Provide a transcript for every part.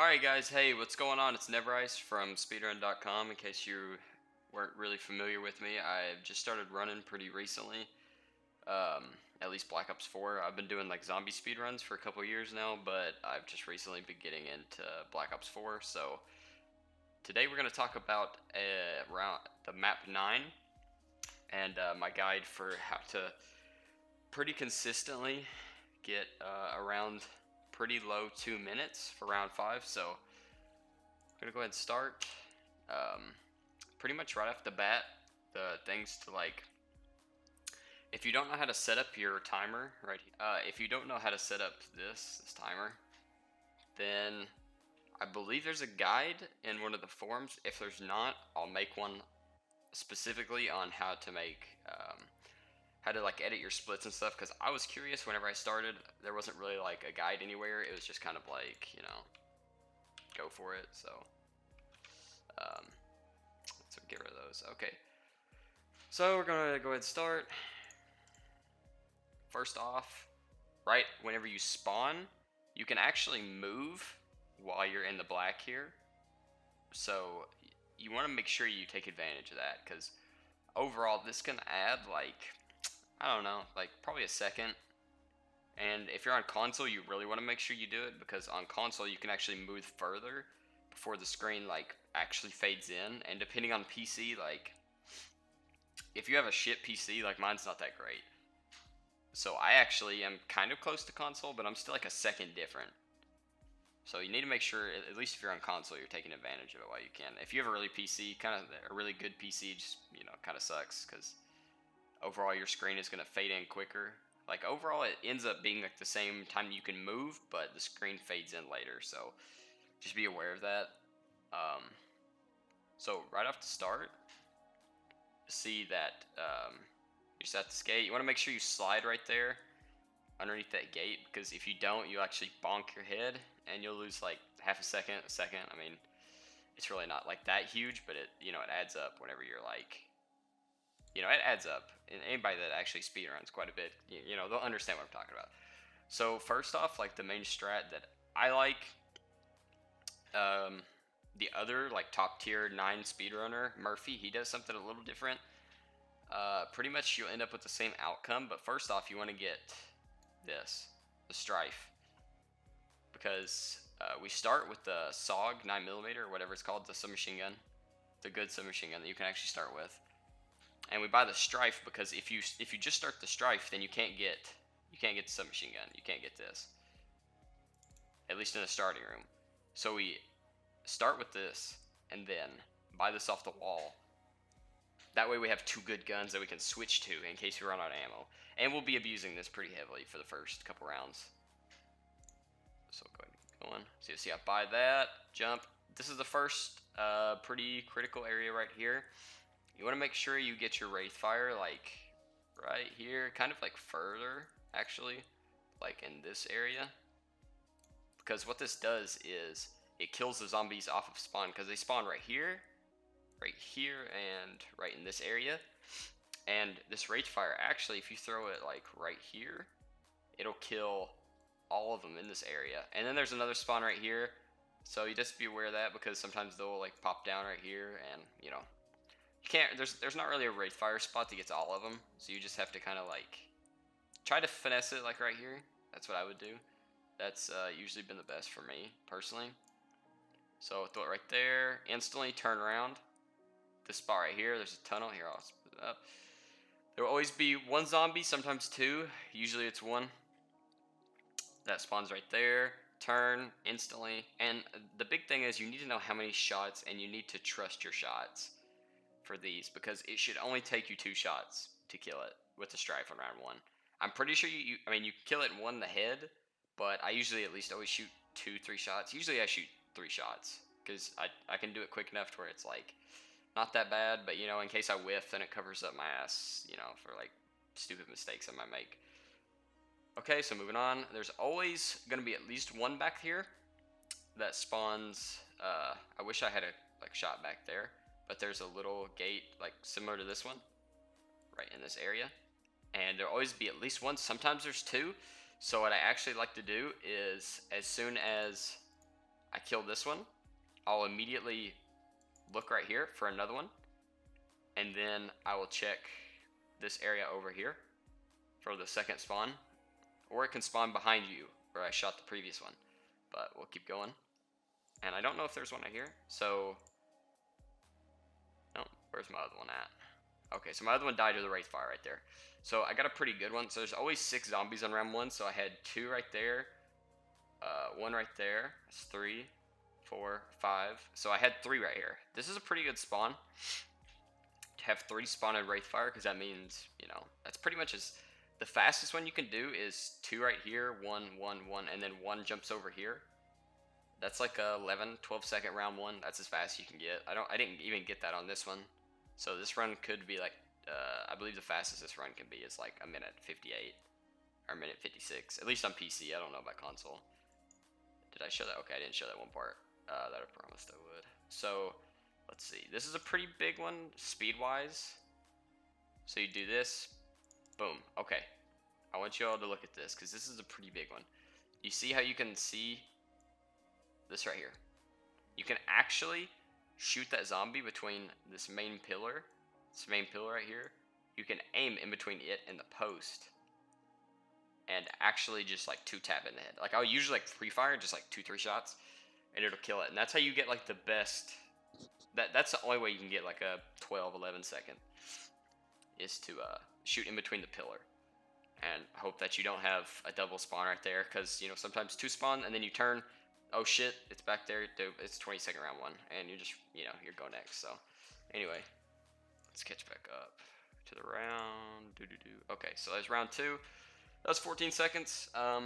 Alright guys, hey, what's going on? It's Neverice from Speedrun.com. In case you weren't really familiar with me, I've just started running pretty recently. At least Black Ops 4. I've been doing like zombie speedruns for a couple years now, but I've just recently been getting into Black Ops 4. So today we're going to talk about around the map 9 and my guide for how to pretty consistently get around pretty low 2 minutes for round 5. So I'm gonna go ahead and start. Pretty much right off the bat, the things to like, if you don't know how to set up your timer, right? If you don't know how to set up this timer, then I believe there's a guide in one of the forums. If there's not, I'll make one specifically on how to make, how to like edit your splits and stuff. Because I was curious whenever I started, there wasn't really like a guide anywhere. It was just kind of like, go for it. So. Let's get rid of those. Okay. So we're gonna go ahead and start. First off, right whenever you spawn, you can actually move while you're in the black here. So you want to make sure you take advantage of that, because overall this can add like, I don't know, like probably a second. And if you're on console, you really want to make sure you do it, because on console you can actually move further before the screen like actually fades in. And depending on PC, like if you have a shit PC, like mine's not that great, so I actually am kind of close to console, but I'm still like a second different. So you need to make sure, at least if you're on console, you're taking advantage of it while you can. If you have a really PC, kind of a really good PC, just kind of sucks, because overall your screen is going to fade in quicker. Like overall it ends up being like the same time you can move, but the screen fades in later. So just be aware of that. So right off the start, see that you're set to skate. You want to make sure you slide right there underneath that gate, because if you don't, you actually bonk your head and you'll lose like half a second, a second. I mean, it's really not like that huge, but it adds up whenever you're like, it adds up. And anybody that actually speedruns quite a bit, they'll understand what I'm talking about. So first off, like the main strat that I like, the other like top tier 9 speedrunner, Murphy, he does something a little different. Pretty much you'll end up with the same outcome, but first off you want to get the Strife, because we start with the SOG 9mm or whatever it's called, the submachine gun, the good submachine gun that you can actually start with. And we buy the Strife because if you just start the Strife, then you can't get the submachine gun. You can't get this, at least in the starting room. So we start with this and then buy this off the wall. That way we have 2 good guns that we can switch to in case we run out of ammo. And we'll be abusing this pretty heavily for the first couple rounds. So go ahead and go on. So you see I buy that, jump. This is the first pretty critical area right here. You want to make sure you get your Wraithfire like right here, kind of like further actually, like in this area. Because what this does is it kills the zombies off of spawn, because they spawn right here, and right in this area. And this Wraithfire, actually, if you throw it like right here, it'll kill all of them in this area. And then there's another spawn right here, so you just be aware of that, because sometimes they'll like pop down right here, and you can't, there's not really a Wraithfire spot that gets all of them, so you just have to kind of like try to finesse it like right here. That's what I would do. That's usually been the best for me personally. So throw it right there, instantly turn around. This spot right here, there's a tunnel here. I'll split it up. There will always be 1 zombie, sometimes 2. Usually it's 1. That spawns right there. Turn instantly. And the big thing is you need to know how many shots, and you need to trust your shots for these, because it should only take you 2 shots to kill it with the Strife on round 1. I'm pretty sure you kill it in 1 in the head, but I usually at least always shoot 2-3 shots. Usually I shoot 3 shots, because I can do it quick enough to where it's like not that bad, but in case I whiff, then it covers up my ass, for like stupid mistakes I might make. Okay, so moving on, there's always gonna be at least 1 back here that spawns. I wish I had a like shot back there, but there's a little gate like similar to this one right in this area, and there'll always be at least 1. Sometimes there's 2. So what I actually like to do is, as soon as I kill this one, I'll immediately look right here for another one, and then I will check this area over here for the second spawn, or it can spawn behind you where I shot the previous one, but we'll keep going. And I don't know if there's one right here, so no, where's my other one at? Okay, so my other one died to the Wraith Fire right there. So I got a pretty good one. So there's always 6 zombies on round 1, so I had 2 right there, 1 right there, that's 3, 4, 5. So I had 3 right here. This is a pretty good spawn to have 3 spawn in Wraith Fire, because that means, you know, that's pretty much as the fastest one you can do is 2 right here, 1, 1, 1, and then 1 jumps over here. That's like a 11, 12 second round 1. That's as fast as you can get. I didn't even get that on this one. So this run could be like, I believe the fastest this run can be is like a minute 58 or a minute 56. At least on PC. I don't know about console. Did I show that? Okay, I didn't show that one part. That I promised I would. So let's see. This is a pretty big one speed wise. So you do this. Boom. Okay. I want you all to look at this because this is a pretty big one. You see how you can see this right here? You can actually shoot that zombie between this main pillar right here. You can aim in between it and the post and actually just like 2-tap in the head. Like I'll usually like pre-fire just like 2-3 shots and it'll kill it. And that's how you get like the best. That's the only way you can get like a 12-11 second is to shoot in between the pillar and hope that you don't have a double spawn right there, because you know sometimes 2 spawn and then you turn, oh shit, it's back there, it's 20-second round 1 and you're just, you know, you're go next. So anyway, let's catch back up to the round. Okay, so that's round 2. That was 14 seconds. I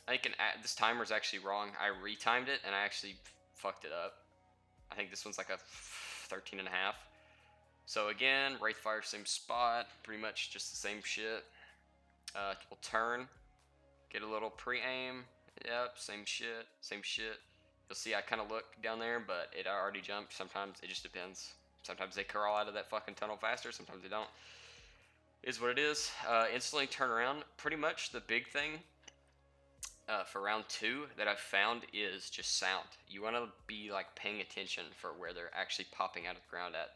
think this timer's actually wrong. I retimed it and I actually fucked it up. I think this one's like a 13 and a half. So again, Wraith Fire, same spot, pretty much just the same shit. We'll turn, get a little pre-aim. Yep, same shit, same shit. You'll see I kind of look down there, but it already jumped. Sometimes it just depends. Sometimes they crawl out of that fucking tunnel faster, sometimes they don't. Is what it is. Instantly turn around. Pretty much the big thing for round 2 that I've found is just sound. You want to be like paying attention for where they're actually popping out of the ground at,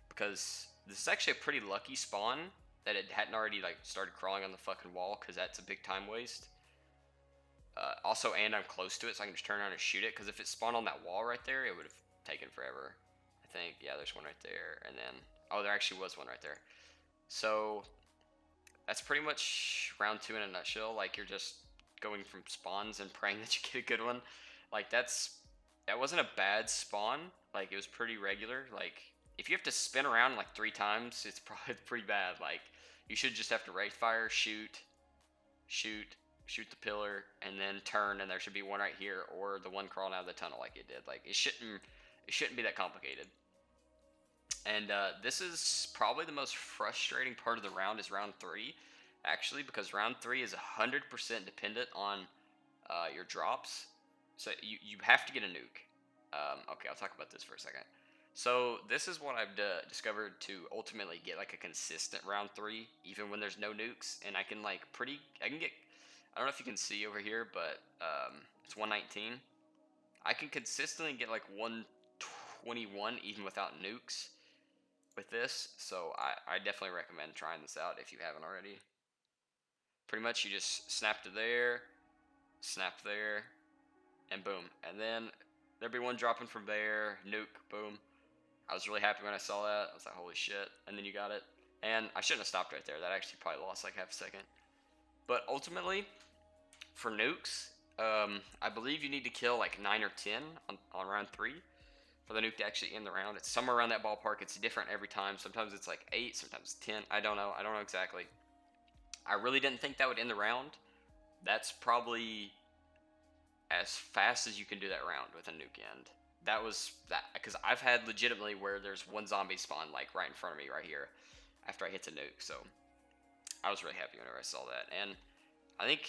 because this is actually a pretty lucky spawn that it hadn't already like started crawling on the fucking wall, because that's a big time waste. Also, and I'm close to it, so I can just turn around and shoot it, because if it spawned on that wall right there, it would have taken forever. I think, yeah, there's one right there, and then, oh, there actually was one right there. So, that's pretty much round 2 in a nutshell. Like, you're just going from spawns and praying that you get a good one. Like, that wasn't a bad spawn. Like, it was pretty regular. Like, if you have to spin around like 3 times, it's probably pretty bad. Like, you should just have to Wraith Fire, shoot the pillar, and then turn, and there should be one right here, or the one crawling out of the tunnel like it did. Like, it shouldn't be that complicated. And this is probably the most frustrating part of the round, is round 3, actually, because round 3 is 100% dependent on your drops. So you have to get a nuke. Okay, I'll talk about this for a second. So this is what I've discovered to ultimately get like a consistent round 3, even when there's no nukes, and I can get, I don't know if you can see over here, but it's 119. I can consistently get like 121 even without nukes with this, so I definitely recommend trying this out if you haven't already. Pretty much you just snap to there, and boom. And then there'd be one dropping from there, nuke, boom. I was really happy when I saw that. I was like, holy shit. And then you got it. And I shouldn't have stopped right there. That actually probably lost like half a second. But ultimately, for nukes, I believe you need to kill like 9 or 10 on round 3 for the nuke to actually end the round. It's somewhere around that ballpark. It's different every time. Sometimes it's like 8, sometimes 10. I don't know exactly. I really didn't think that would end the round. That's probably as fast as you can do that round with a nuke end. That was that, because I've had legitimately where there's one zombie spawn like right in front of me right here after I hit the nuke. So I was really happy whenever I saw that. And I think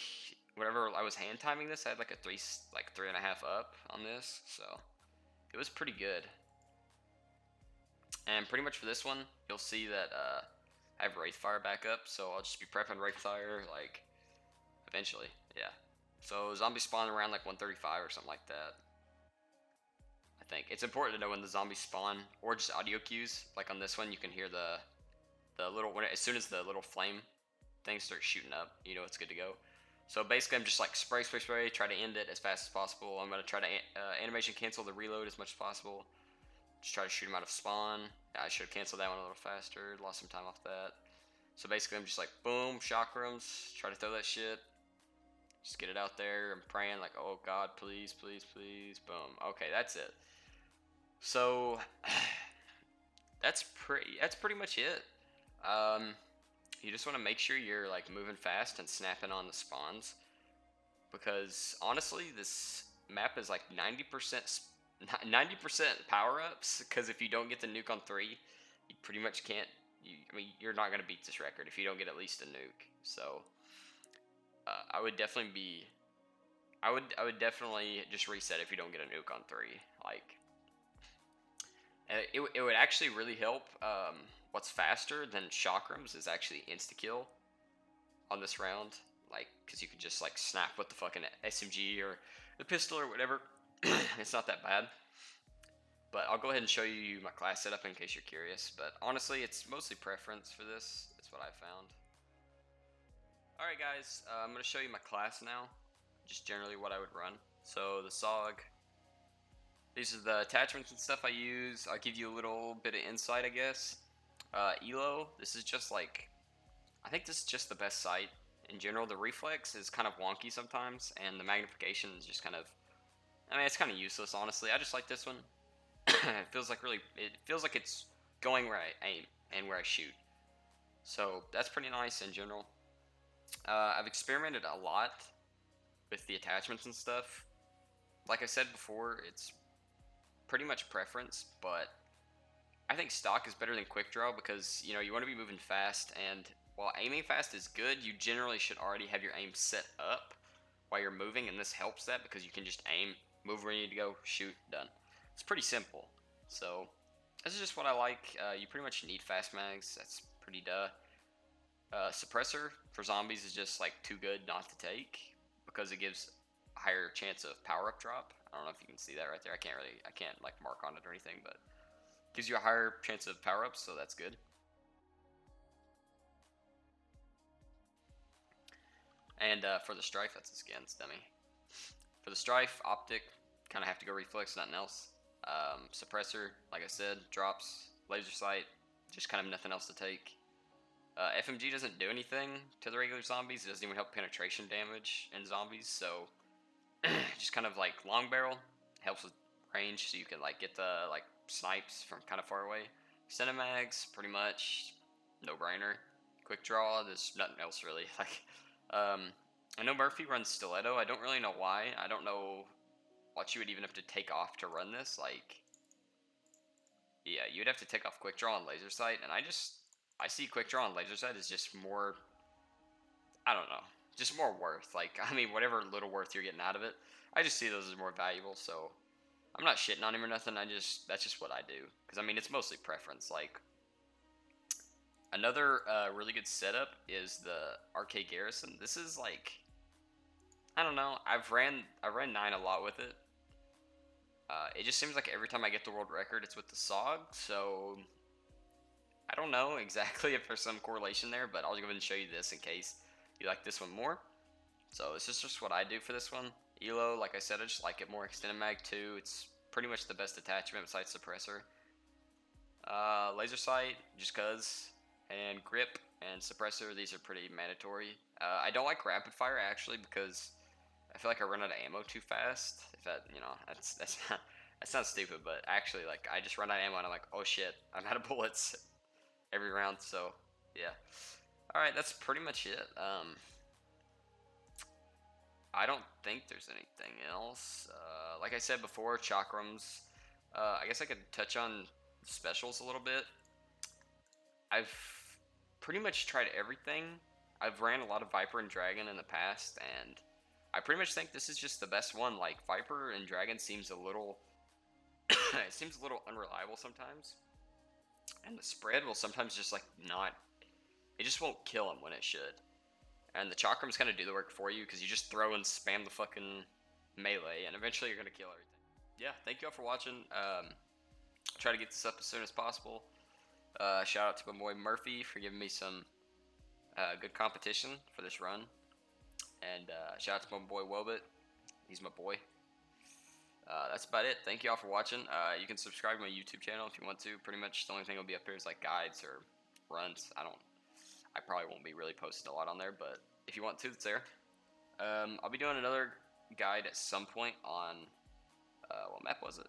whenever I was hand timing this, I had like a 3.5 up on this, so it was pretty good. And pretty much for this one, you'll see that I have Wraith Fire back up, so I'll just be prepping Wraith Fire like eventually, yeah. So zombie spawn around like 135 or something like that. think. It's important to know when the zombies spawn, or just audio cues. Like on this one, you can hear the little as soon as the little flame thing starts shooting up, you know it's good to go. So basically, I'm just like spray, spray, spray, try to end it as fast as possible. I'm gonna try to animation cancel the reload as much as possible. Just try to shoot him out of spawn. I should have canceled that one a little faster. Lost some time off that. So basically, I'm just like boom, chakrams. Try to throw that shit. Just get it out there. I'm praying like, oh God, please, please, please. Boom. Okay, that's it. So that's pretty much it. You just want to make sure you're like moving fast and snapping on the spawns, because honestly, this map is like 90% power ups. Because if you don't get the nuke on 3, you pretty much can't. I mean, you're not gonna beat this record if you don't get at least a nuke. So I would definitely be. I would definitely just reset if you don't get a nuke on 3. Like, it would actually really help. What's faster than chakrams is actually insta kill on this round, like, because you can just like snap with the fucking SMG or the pistol or whatever. It's not that bad. But I'll go ahead and show you my class setup in case you're curious. But honestly, it's mostly preference for this. It's what I found. Alright guys, I'm going to show you my class now. Just generally what I would run. So the SOG. These are the attachments and stuff I use. I'll give you a little bit of insight, I guess. Elo, this is just like, I think this is just the best sight. In general, the reflex is kind of wonky sometimes, and the magnification is just kind of, I mean, it's kind of useless, honestly. I just like this one. It feels like it's going where I aim and where I shoot. So that's pretty nice in general. I've experimented a lot with the attachments and stuff. Like I said before, it's pretty much preference, but I think stock is better than quick draw because, you know, you want to be moving fast, and while aiming fast is good, you generally should already have your aim set up while you're moving, and this helps that because you can just aim, move where you need to go, shoot, done. It's pretty simple. So this is just what I like. You pretty much need fast mags. That's pretty duh. Suppressor for zombies is just like too good not to take because it gives a higher chance of power up drop. I don't know if you can see that right there. I can't like mark on it or anything, but gives you a higher chance of power ups, so that's good. And for the strife, that's the skins, dummy. For the strife, optic, kind of have to go reflex, nothing else. Suppressor, like I said, drops. Laser sight, just kind of nothing else to take. FMG doesn't do anything to the regular zombies. It doesn't even help penetration damage in zombies, so just kind of like long barrel helps with range, so you can like get the like snipes from kind of far away. Cinemags, pretty much no brainer. Quick draw, there's nothing else really. Like, I know Murphy runs stiletto. I don't really know why. I don't know what you would even have to take off to run this. Like, yeah, you'd have to take off quick draw and laser sight, and I see quick draw and laser sight is just more, I don't know, just more worth. Like, I mean, whatever little worth you're getting out of it, I just see those as more valuable. So I'm not shitting on him or nothing. That's just what I do. Because I mean, it's mostly preference. Like, another really good setup is the arcade garrison. This is like, I don't know. I ran 9 a lot with it. It just seems like every time I get the world record, it's with the SOG. So I don't know exactly if there's some correlation there, but I'll go ahead and show you this in case you like this one more. So this is just what I do for this one. Elo, like I said, I just like it more. Extended mag 2, it's pretty much the best attachment besides suppressor. Laser sight, just cause, and grip and suppressor, these are pretty mandatory. I don't like rapid fire actually because I feel like I run out of ammo too fast. If that, you know, that's not, that sounds stupid, but actually, like, I just run out of ammo and I'm like, oh shit, I'm out of bullets every round. So yeah. All right, that's pretty much it. I don't think there's anything else. Like I said before, chakrams. I guess I could touch on specials a little bit. I've pretty much tried everything. I've ran a lot of Viper and Dragon in the past, and I pretty much think this is just the best one. Like, Viper and Dragon seems a little it seems a little unreliable sometimes, and the spread will sometimes just like not, it just won't kill him when it should. And the chakrams kind of do the work for you because you just throw and spam the fucking melee, and eventually you're gonna kill everything. yeah, thank y'all for watching. Try to get this up as soon as possible. Shout out to my boy Murphy for giving me some good competition for this run. And shout out to my boy Wobit. He's my boy. That's about it. Thank you all for watching. You can subscribe to my YouTube channel if you want to. Pretty much the only thing will be up here is like guides or runs. I probably won't be really posting a lot on there, but if you want to, it's there. I'll be doing another guide at some point on what map was it?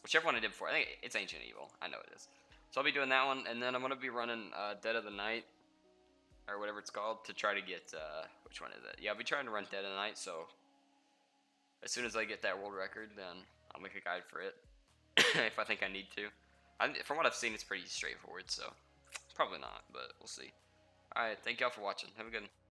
Whichever one I did before. I think it's Ancient Evil. I know it is. So I'll be doing that one, and then I'm gonna be running Dead of the Night or whatever it's called to try to get which one is it? Yeah, I'll be trying to run Dead of the Night. So as soon as I get that world record, then I'll make a guide for it if I think I need to. From what I've seen, it's pretty straightforward, so probably not, but we'll see. Alright, thank y'all for watching. Have a good one.